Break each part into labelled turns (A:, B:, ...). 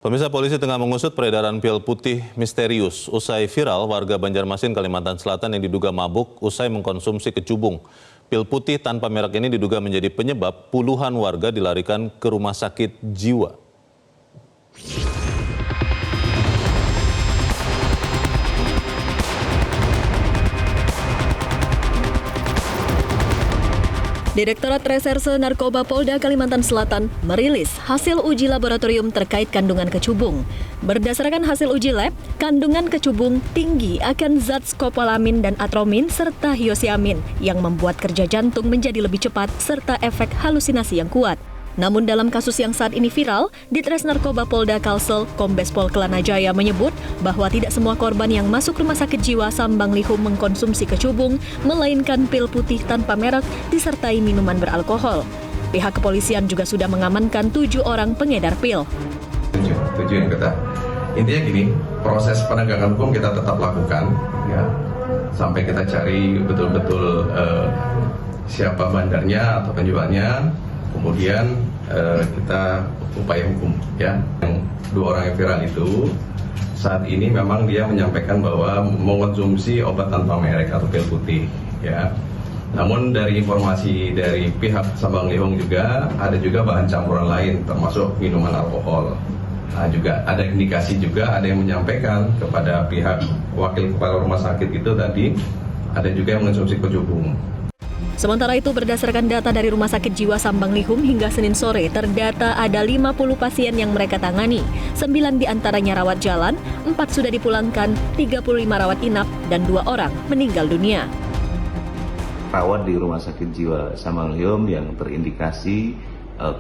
A: Pemirsa, polisi tengah mengusut peredaran pil putih misterius. Usai viral, warga Banjarmasin, Kalimantan Selatan yang diduga mabuk usai mengkonsumsi kecubung. Pil putih tanpa merek ini diduga menjadi penyebab puluhan warga dilarikan ke rumah sakit jiwa.
B: Direktorat Reserse Narkoba Polda Kalimantan Selatan merilis hasil uji laboratorium terkait kandungan kecubung. Berdasarkan hasil uji lab, kandungan kecubung tinggi akan zat skopolamin dan atromin serta hiosiamin yang membuat kerja jantung menjadi lebih cepat serta efek halusinasi yang kuat. Namun dalam kasus yang saat ini viral, Ditres Narkoba Polda Kalsel, Kombes Pol Kelana Jaya menyebut bahwa tidak semua korban yang masuk rumah sakit jiwa Sambang Lihum mengkonsumsi kecubung, melainkan pil putih tanpa merek disertai minuman beralkohol. Pihak kepolisian juga sudah mengamankan 7 orang pengedar pil.
C: 7 yang kita. Intinya gini, proses penegakan hukum kita tetap lakukan, ya, sampai kita cari betul-betul siapa bandarnya atau penjualnya. Kemudian kita upaya hukum, ya. Yang 2 orang yang viral itu saat ini memang dia menyampaikan bahwa mengkonsumsi obat tanpa merek atau pil putih, ya. Namun dari informasi dari pihak Sambang Lihum juga ada juga bahan campuran lain termasuk minuman alkohol. Nah, juga ada indikasi juga ada yang menyampaikan kepada pihak wakil kepala rumah sakit itu tadi ada juga yang mengkonsumsi kecubung.
B: Sementara itu, berdasarkan data dari Rumah Sakit Jiwa Sambang Lihum hingga Senin sore, terdata ada 50 pasien yang mereka tangani. 9 diantaranya rawat jalan, 4 sudah dipulangkan, 35 rawat inap, dan 2 orang meninggal dunia.
D: Rawat di Rumah Sakit Jiwa Sambang Lihum yang terindikasi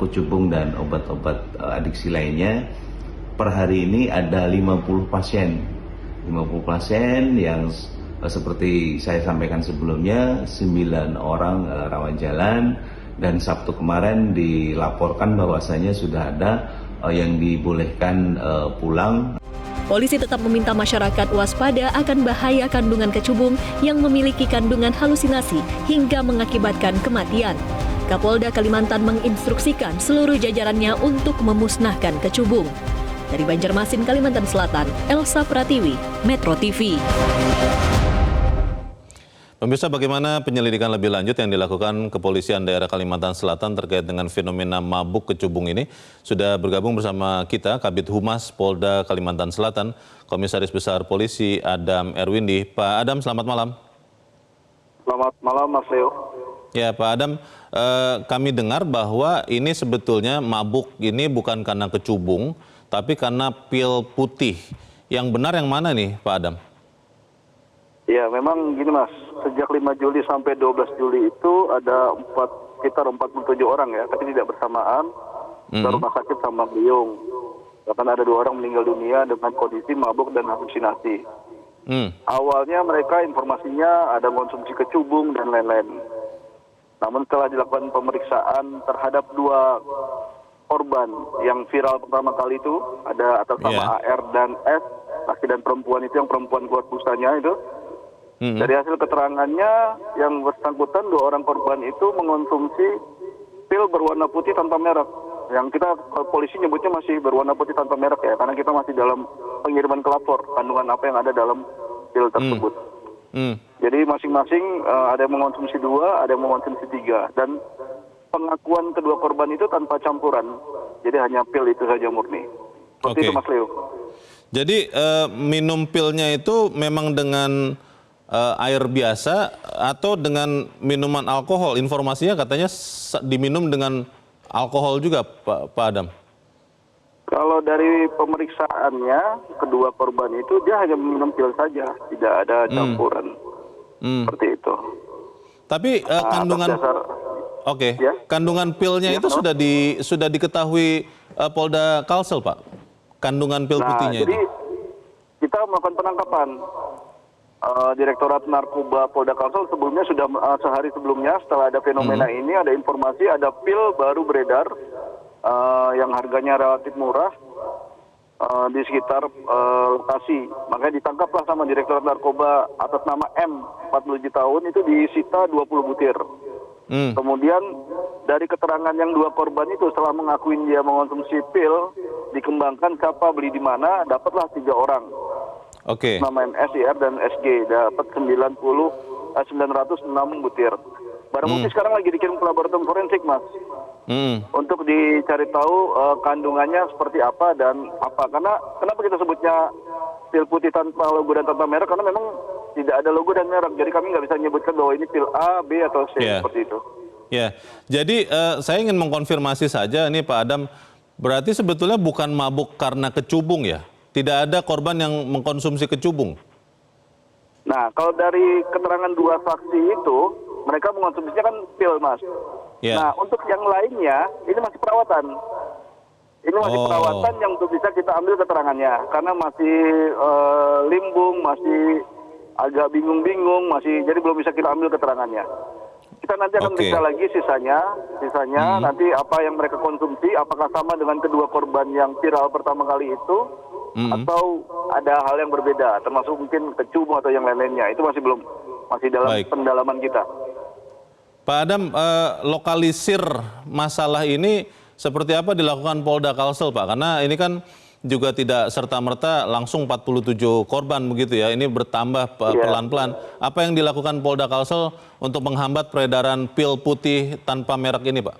D: kecubung dan obat-obat adiksi lainnya, per hari ini ada 50 pasien. 50 pasien yang seperti saya sampaikan sebelumnya, 9 orang rawat jalan, dan Sabtu kemarin dilaporkan bahwasanya sudah ada yang dibolehkan pulang.
B: Polisi tetap meminta masyarakat waspada akan bahaya kandungan kecubung yang memiliki kandungan halusinasi hingga mengakibatkan kematian. Kapolda Kalimantan menginstruksikan seluruh jajarannya untuk memusnahkan kecubung. Dari Banjarmasin, Kalimantan Selatan, Elsa Pratiwi, Metro TV.
A: Pemirsa, bagaimana penyelidikan lebih lanjut yang dilakukan Kepolisian Daerah Kalimantan Selatan terkait dengan fenomena mabuk kecubung ini? Sudah bergabung bersama kita Kabid Humas Polda Kalimantan Selatan, Komisaris Besar Polisi Adam Erwindi. Pak Adam, selamat malam.
E: Selamat malam, Mas Leo.
A: Ya, Pak Adam, kami dengar bahwa ini sebetulnya mabuk ini bukan karena kecubung, tapi karena pil putih. Yang benar yang mana nih, Pak Adam?
E: Ya, memang gini, Mas. Sejak 5 Juli sampai 12 Juli itu ada sekitar 47 orang, ya, tapi tidak bersamaan ke rumah sakit Sambang Lihum. Bahkan ada 2 orang meninggal dunia dengan kondisi mabuk dan halusinasi. Awalnya mereka informasinya ada konsumsi kecubung dan lain-lain. Namun setelah dilakukan pemeriksaan terhadap 2 korban yang viral pertama kali itu, ada atas nama AR dan S, laki dan perempuan itu, yang perempuan kuat busanya itu. Dari hasil keterangannya, yang bersangkutan 2 orang korban itu mengonsumsi pil berwarna putih tanpa merek. Yang kita polisi nyebutnya masih berwarna putih tanpa merek, ya, karena kita masih dalam pengiriman ke lapor kandungan apa yang ada dalam pil tersebut. Jadi masing-masing ada yang mengonsumsi 2, ada yang mengonsumsi 3, dan pengakuan kedua korban itu tanpa campuran. Jadi hanya pil itu saja murni. Seperti itu, Mas Leo.
A: Jadi minum pilnya itu memang dengan air biasa atau dengan minuman alkohol? Informasinya katanya diminum dengan alkohol juga, Pak Adam.
E: Kalau dari pemeriksaannya, kedua korban itu dia hanya minum pil saja, tidak ada campuran. Seperti itu.
A: Tapi kandungan kandungan pilnya itu sudah diketahui Polda Kalsel, Pak. Kandungan pil putihnya
E: jadi
A: itu.
E: Kita melakukan penangkapan. Direktorat Narkoba Polda Kalsel sebelumnya sudah sehari sebelumnya setelah ada fenomena ini, ada informasi ada pil baru beredar yang harganya relatif murah di sekitar lokasi. Makanya ditangkaplah sama Direktorat Narkoba atas nama M, 47 tahun, itu disita 20 butir. Kemudian dari keterangan yang dua korban itu setelah mengakuin dia mengonsumsi pil, dikembangkan siapa beli di mana, dapatlah 3 orang.
A: Oke.
E: Nama MS, IR, dan SG dapat 906 butir. Barang bukti sekarang lagi dikirim ke laboratorium forensik, Mas. Untuk dicari tahu kandungannya seperti apa dan apa. Karena kenapa kita sebutnya pil putih tanpa logo dan tanpa merek? Karena memang tidak ada logo dan merek. Jadi kami nggak bisa menyebutkan bahwa ini pil A, B, atau C seperti itu.
A: Ya, jadi saya ingin mengkonfirmasi saja ini Pak Adam, berarti sebetulnya bukan mabuk karena kecubung ya? Tidak ada korban yang mengkonsumsi kecubung?
E: Nah, kalau dari keterangan dua saksi itu, mereka mengonsumsinya kan pil, Mas.
A: Ya.
E: Nah, untuk yang lainnya, ini masih perawatan. Ini masih perawatan yang untuk bisa kita ambil keterangannya. Karena masih limbung, masih agak bingung-bingung, jadi belum bisa kita ambil keterangannya. Kita nanti akan periksa lagi sisanya nanti apa yang mereka konsumsi, apakah sama dengan kedua korban yang viral pertama kali itu, atau ada hal yang berbeda, termasuk mungkin kecubung atau yang lain-lainnya. Itu masih dalam pendalaman kita.
A: Pak Adam, lokalisir masalah ini seperti apa dilakukan Polda Kalsel, Pak? Karena ini kan juga tidak serta-merta langsung 47 korban begitu ya, ini bertambah pelan-pelan. Apa yang dilakukan Polda Kalsel untuk menghambat peredaran pil putih tanpa merek ini, Pak?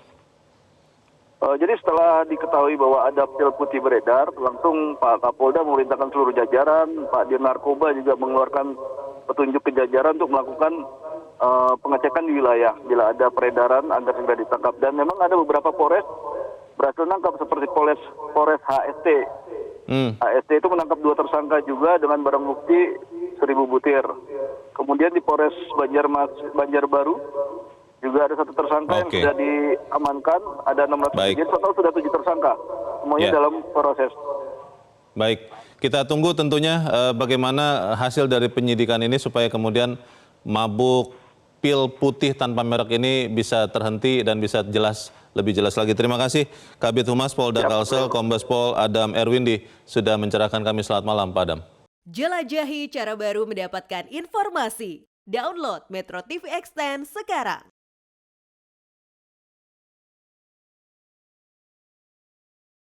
E: Jadi setelah diketahui bahwa ada pil putih beredar, langsung Pak Kapolda memerintahkan seluruh jajaran, Pak Dir Narkoba juga mengeluarkan petunjuk ke jajaran untuk melakukan pengecekan di wilayah bila ada peredaran agar segera ditangkap. Dan memang ada beberapa Polres berhasil menangkap seperti Polres HST. HST itu menangkap 2 tersangka juga dengan barang bukti 1.000 butir. Kemudian di Polres Banjarbaru juga ada 1 tersangka yang sudah diamankan, ada 600 jadi total sudah 7 tersangka. Semuanya dalam proses.
A: Baik, kita tunggu tentunya bagaimana hasil dari penyidikan ini supaya kemudian mabuk pil putih tanpa merek ini bisa terhenti dan bisa lebih jelas lagi. Terima kasih Kabid Humas Polda Kalsel, Kombes Pol Adam Erwindi sudah mencerahkan kami. Selamat malam, Pak Adam.
F: Jelajahi cara baru mendapatkan informasi. Download Metro TV Extend sekarang.